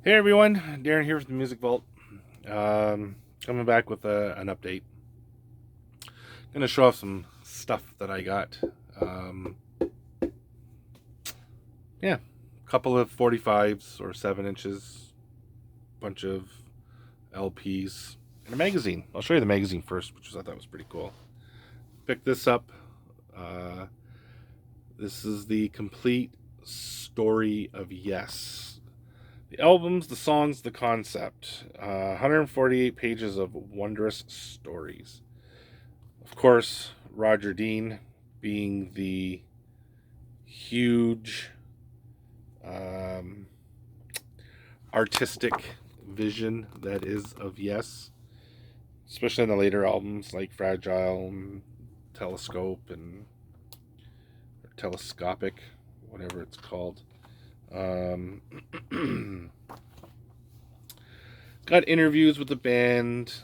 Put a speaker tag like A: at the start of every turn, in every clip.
A: Hey everyone, Darren here from the Music Vault. Coming back with an update. Going to show off some stuff that I got. Um, yeah, a couple of 45s or 7 inches, bunch of LPs, and a magazine. I'll show you the magazine first, which I thought was pretty cool. Picked this up. Uh, this is the complete story of Yes. The albums, the songs, the concept. 148 pages of wondrous stories. Of course, Roger Dean being the huge um, artistic vision that is of Yes, especially in the later albums like Fragile and Telescope and or Telescopic, whatever it's called. Um, got interviews with the band,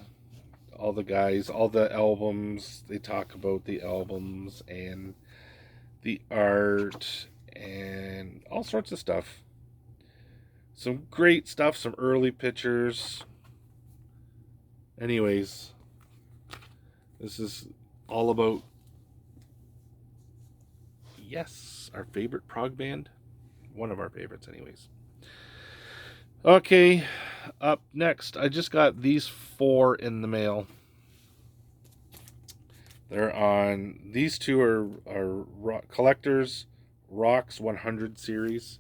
A: all the guys, all the albums. They talk about the albums and the art and all sorts of stuff. Some great stuff, some early pictures. Anyways, this is all about Yes, our favorite prog band. One of our favorites, anyways. Okay, up next, I just got these 4 in the mail. They're on, these two are collectors Rocks 100 series.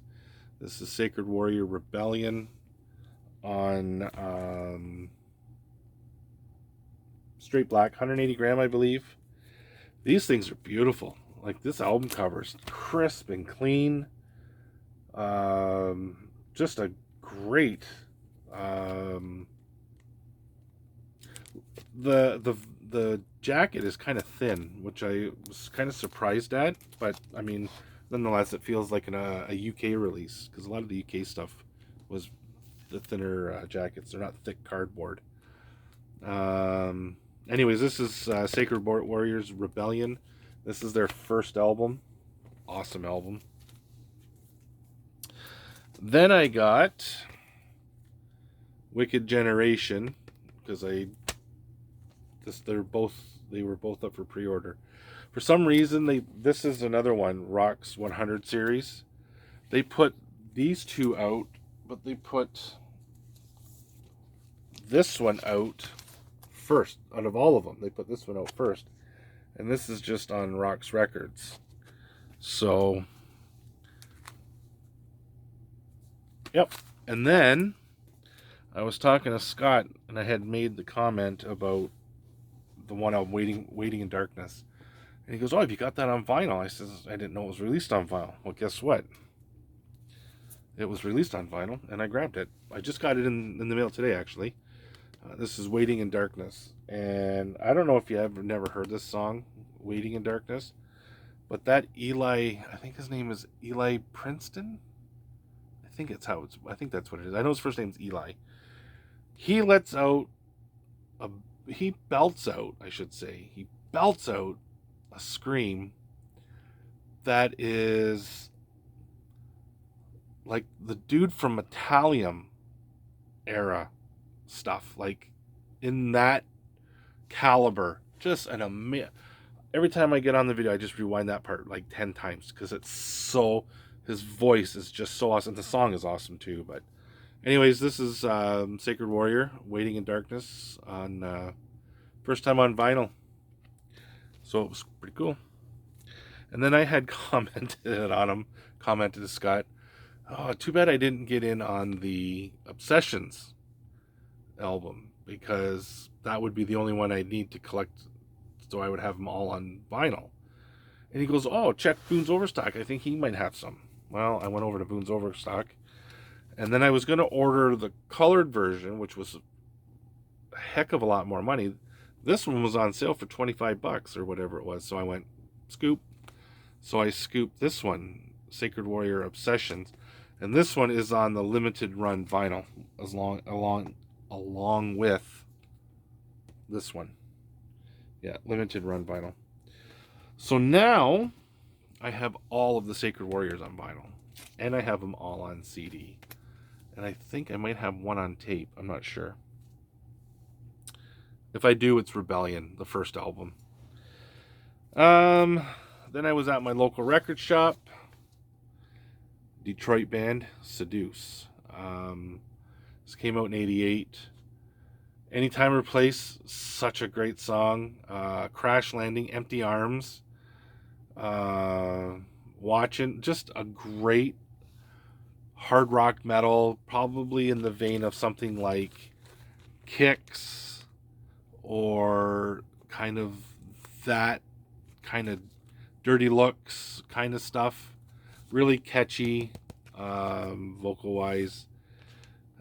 A: This is Sacred Warrior Rebellion on straight black, 180 gram, I believe. These things are beautiful. Like, this album cover is crisp and clean. Just a great. The jacket is kind of thin, which I was kind of surprised at, but I mean, nonetheless, it feels like a UK release because a lot of the UK stuff was the thinner jackets. They're not thick cardboard. Anyways, this is Sacred Warriors Rebellion. This is their first album. Awesome album. Then I got Wicked Generation because they were both up for pre-order. For some reason, this is another one, Rocks 100 series. They put these two out, but they put this one out first. Out of all of them, they put this one out first. And this is just on Rocks Records. So, yep. And then I was talking to Scott, and I had made the comment about the one I'm waiting in darkness. And he goes, "Oh, have you got that on vinyl?" I says, "I didn't know it was released on vinyl." Well, guess what? It was released on vinyl, and I grabbed it. I just got it in the mail today, actually. This is Waiting in Darkness. And I don't know if you ever never heard this song, Waiting in Darkness, but that Eli, I think his name is Eli Princeton? I think that's what it is. I know his first name's Eli. He lets out he belts out, I should say. He belts out a scream that is like the dude from Metallium era stuff, like in that caliber. Just an amazing. Every time I get on the video, I just rewind that part like 10 times because it's so. His voice is just so awesome. The song is awesome too. But, anyways, this is Sacred Warrior, Waiting in Darkness, on first time on vinyl. So it was pretty cool. And then I had commented to Scott, "Oh, too bad I didn't get in on the Obsessions album because that would be the only one I'd need to collect, so I would have them all on vinyl." And he goes, "Oh, check Boone's Overstock. I think he might have some." Well, I went over to Boone's Overstock, and then I was going to order the colored version, which was a heck of a lot more money. This one was on sale for $25 or whatever it was, so I went scoop. So I scooped this one, Sacred Warrior Obsessions, and this one is on the limited run vinyl, along with this one. Yeah, limited run vinyl. So now I have all of the Sacred Warriors on vinyl, and I have them all on CD. And I think I might have one on tape. I'm not sure. If I do, it's Rebellion, the first album. Then I was at my local record shop. Detroit band, Seduce. This came out in '88. Anytime or Place, such a great song. Crash Landing, Empty Arms. Watching, just a great hard rock metal, probably in the vein of something like Kicks, or kind of that kind of Dirty Looks kind of stuff. Really catchy, vocal wise.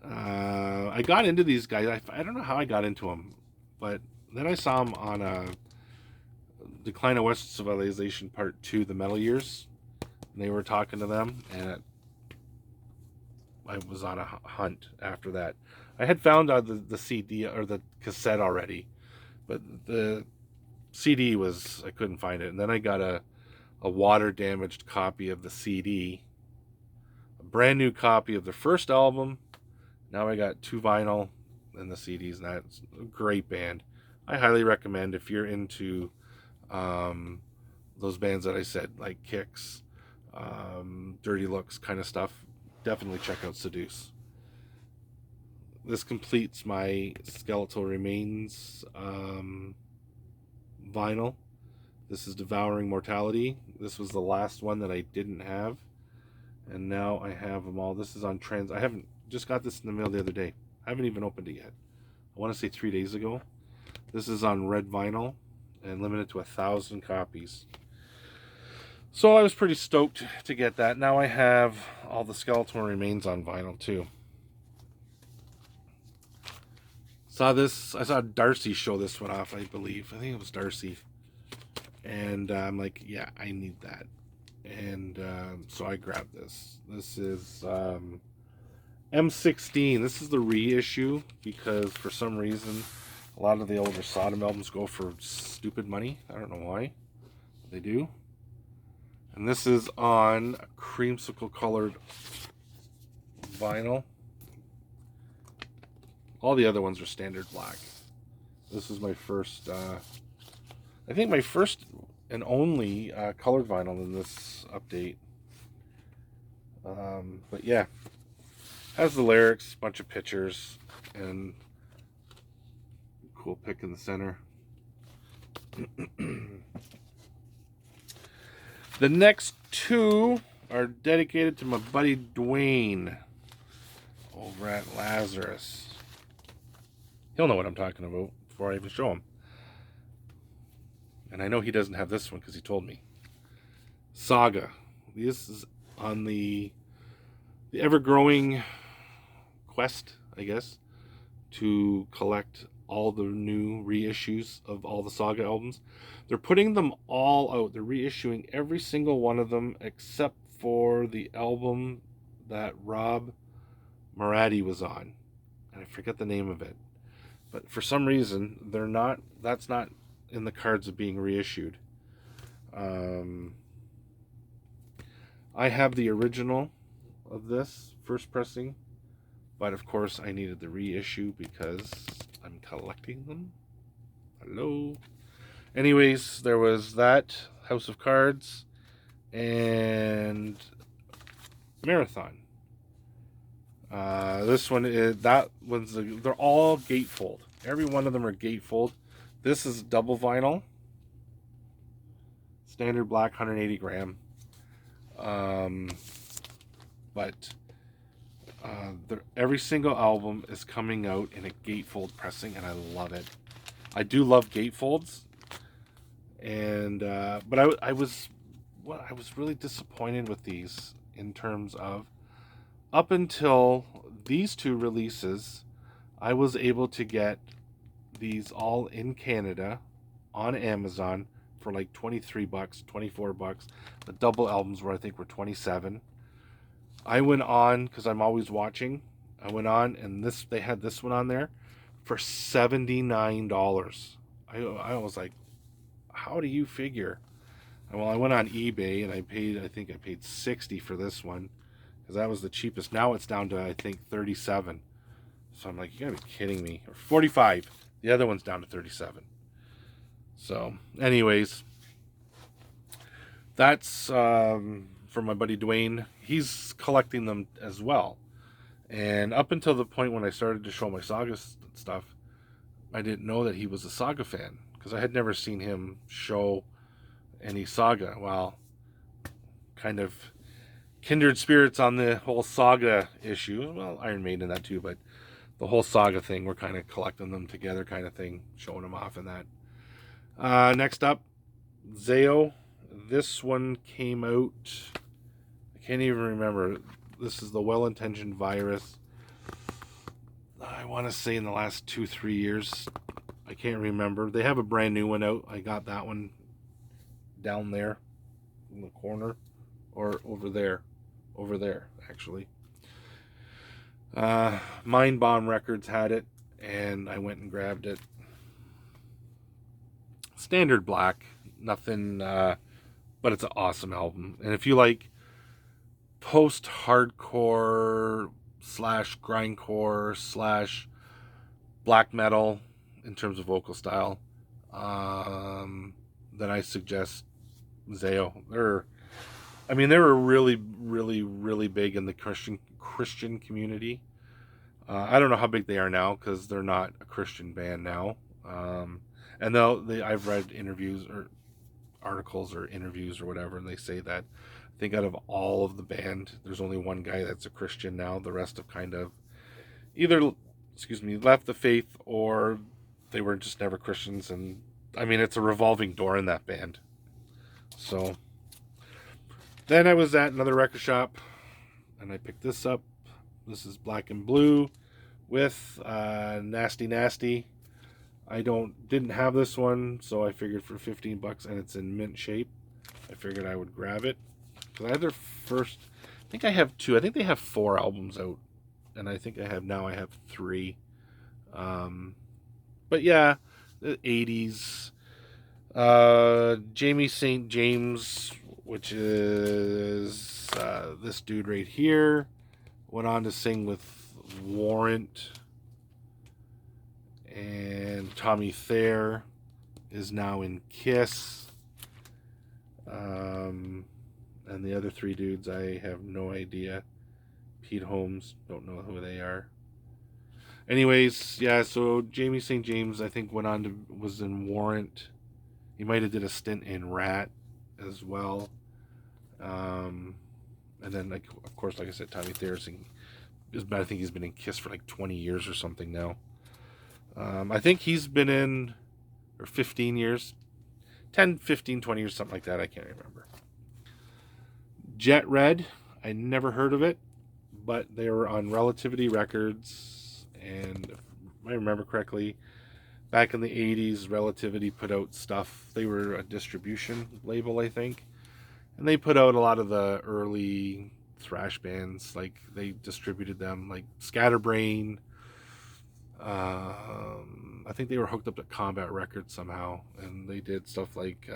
A: I got into these guys. I don't know how I got into them, but then I saw them on a Decline of Western Civilization Part 2, The Metal Years. And they were talking to them, and I was on a hunt after that. I had found out the CD or the cassette already, but the CD I couldn't find it. And then I got a water damaged copy of the CD, a brand new copy of the first album. Now I got 2 vinyl and the CDs, and that's a great band. I highly recommend if you're into those bands that I said, like Kicks, Dirty Looks kind of stuff. Definitely check out Seduce. This completes my Skeletal Remains vinyl. This is Devouring Mortality. This was the last one that I didn't have, and now I have them all. This is on trans. I haven't just got this in the mail the other day. I haven't even opened it yet. I want to say 3 days ago. This is on red vinyl and limited to 1,000 copies. So I was pretty stoked to get that. Now I have all the Skeletal Remains on vinyl too. I saw Darcy show this one off, I believe. I think it was Darcy. And I'm like, yeah, I need that. And so I grabbed this. This is M16. This is the reissue because for some reason a lot of the older Sodom albums go for stupid money. I don't know why. They do. And this is on creamsicle colored vinyl. All the other ones are standard black. This is my first, I think my first and only colored vinyl in this update. But yeah, has the lyrics, bunch of pictures, and cool pick in the center. The next 2 are dedicated to my buddy Dwayne over at Lazarus. He'll know what I'm talking about before I even show him. And I know he doesn't have this one because he told me. Saga. This is on the ever-growing quest, I guess, to collect all the new reissues of all the Saga albums. They're putting them all out. They're reissuing every single one of them except for the album that Rob Moratti was on. And I forget the name of it. But for some reason, that's not in the cards of being reissued. I have the original of this first pressing, but of course I needed the reissue because I'm collecting them. Hello. Anyways, there was that, House of Cards, and Marathon. This one is they're all gatefold. Every one of them are gatefold. This is double vinyl, standard black, 180 gram. But every single album is coming out in a gatefold pressing, and I love it. I do love gatefolds, and but I was really disappointed with these in terms of up until these 2 releases, I was able to get these all in Canada on Amazon for like $23, $24. The double albums were, I think, were $27. I went on because I'm always watching. I went on, and they had this one on there for $79. I was like, how do you figure? Well, I went on eBay and I think I paid $60 for this one, because that was the cheapest. Now it's down to, I think, 37. So I'm like, you gotta be kidding me. Or 45. The other one's down to 37. So, anyways, that's for my buddy Dwayne. He's collecting them as well. And up until the point when I started to show my Saga stuff, I didn't know that he was a Saga fan, because I had never seen him show any Saga. Well, kind of kindred spirits on the whole Saga issue. Well, Iron Maiden that too, but the whole Saga thing, we're kind of collecting them together kind of thing, showing them off in that. Next up, Zeo. This one came out, I can't even remember. This is the Well-Intentioned Virus. I want to say in the last 2-3 years. I can't remember. They have a brand new one out. I got that one down there in the corner, or over there actually. Mind Bomb Records had it, and I went and grabbed it. Standard black, nothing, but it's an awesome album. And if you like post-hardcore / grindcore / black metal in terms of vocal style, then I suggest Zeo. They were really, really, really big in the Christian community. I don't know how big they are now, because they're not a Christian band now. And I've read interviews or articles or interviews or whatever, and they say that I think out of all of the band, there's only one guy that's a Christian now. The rest have kind of either, left the faith, or they were just never Christians. And it's a revolving door in that band. So then I was at another record shop, and I picked this up. This is Black and Blue with Nasty Nasty. I didn't have this one, so I figured for $15, and it's in mint shape, I figured I would grab it. Because I had their first, I think I have 2. I think they have 4 albums out, and I think I have 3. But yeah, the 80s. Jamie St. James, which is this dude right here, went on to sing with Warrant. And Tommy Thayer is now in Kiss. And the other 3 dudes, I have no idea. Pete Holmes, don't know who they are. Anyways, yeah, so Jamie St. James, I think, was in Warrant. He might have did a stint in Rat as well. And then, of course, like I said, Tommy Thayer, I think he's been in Kiss for like 20 years or something now. I think he's been in, or 15 years, 10, 15, 20 years, something like that. I can't remember. Jet Red, I never heard of it, but they were on Relativity Records, and if I remember correctly, back in the 80s, Relativity put out stuff. They were a distribution label, I think, and they put out a lot of the early thrash bands. Like, they distributed them, like Scatterbrain. I think they were hooked up to Combat Records somehow, and they did stuff like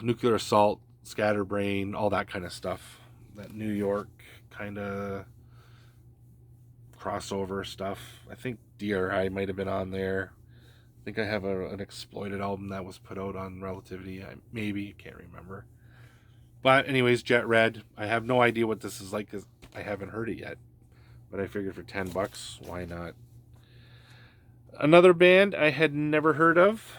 A: Nuclear Assault, Scatterbrain, all that kind of stuff. That New York kind of crossover stuff. I think DRI might have been on there. I think I have an Exploited album that was put out on Relativity. Maybe, can't remember. But anyways, Jet Red. I have no idea what this is like, because I haven't heard it yet. But I figured for $10, why not? Another band I had never heard of,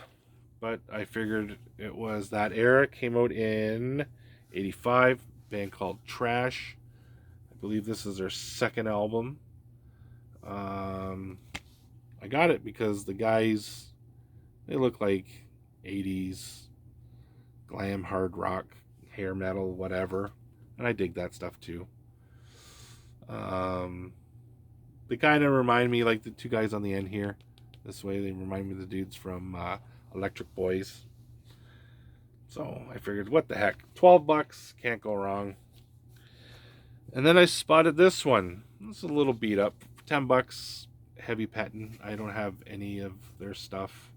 A: but I figured it was that era. Came out in 85, band called Trash. I believe this is their second album. I got it because the guys, they look like 80s glam, hard rock, hair metal, whatever. And I dig that stuff too. They kind of remind me, like the 2 guys on the end here. This way, they remind me of the dudes from Electric Boys. So I figured, what the heck? $12, can't go wrong. And then I spotted this one. This is a little beat up. $10, heavy petting. I don't have any of their stuff.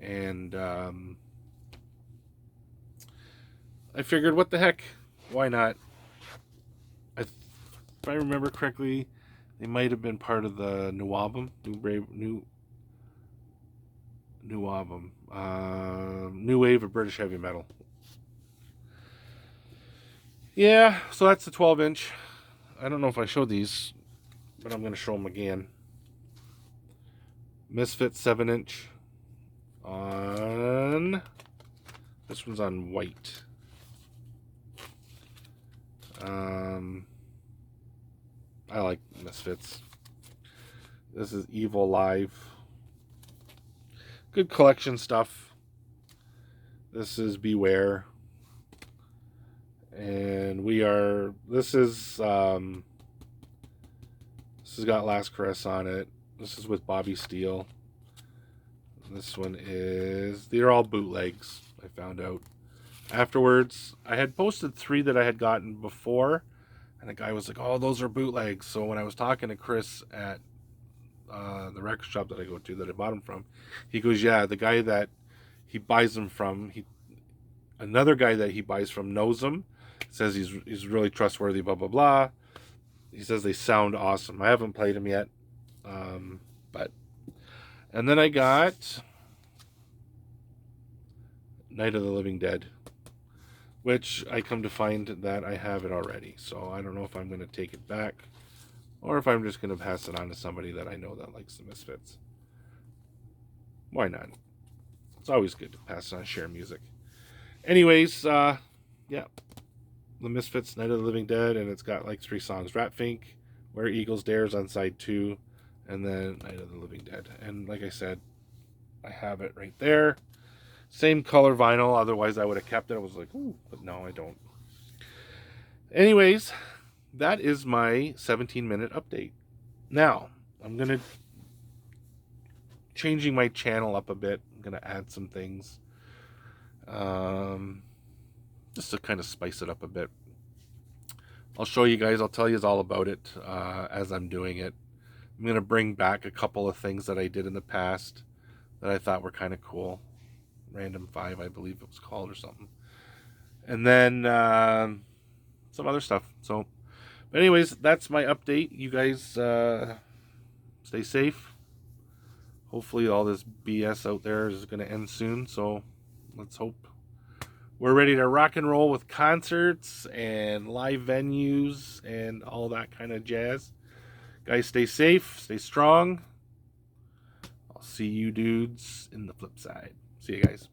A: And I figured, what the heck? why not? If I remember correctly, they might have been part of the new album, new album, new wave of British heavy metal. Yeah, so that's the 12-inch. I don't know if I showed these, but I'm going to show them again. Misfits 7-inch on. This one's on white. I like Misfits. This is Evil Live. Good collection stuff. This is Beware. And this has got Last Caress on it. This is with Bobby Steele. This one they're all bootlegs, I found out. Afterwards, I had posted 3 that I had gotten before, and the guy was like, "Oh, those are bootlegs." So when I was talking to Chris at the record shop that I go to, that I bought them from, he goes, "Yeah, the guy that he buys them from, another guy that he buys from knows him, says he's really trustworthy, blah blah blah." He says they sound awesome. I haven't played them yet, but and then I got Night of the Living Dead, which I come to find that I have it already. So I don't know if I'm going to take it back or if I'm just going to pass it on to somebody that I know that likes the Misfits. Why not? It's always good to pass on, share music. Anyways, yeah, the Misfits, Night of the Living Dead, and it's got like 3 songs: Ratfink, Where Eagles Dares on side 2, and then Night of the Living Dead. And like I said, I have it right there. Same color vinyl, otherwise I would have kept it. I was like, ooh, but no, I don't. Anyways, that is my 17-minute update. Now, I'm going to changing my channel up a bit. I'm going to add some things. Just to kind of spice it up a bit. I'll show you guys, I'll tell you all about it as I'm doing it. I'm going to bring back a couple of things that I did in the past that I thought were kind of cool. Random 5, I believe it was called, or something. And then some other stuff. So, but anyways, that's my update. You guys stay safe. Hopefully all this BS out there is going to end soon. So let's hope we're ready to rock and roll with concerts and live venues and all that kind of jazz. Guys, stay safe, stay strong. I'll see you dudes in the flip side. See you guys.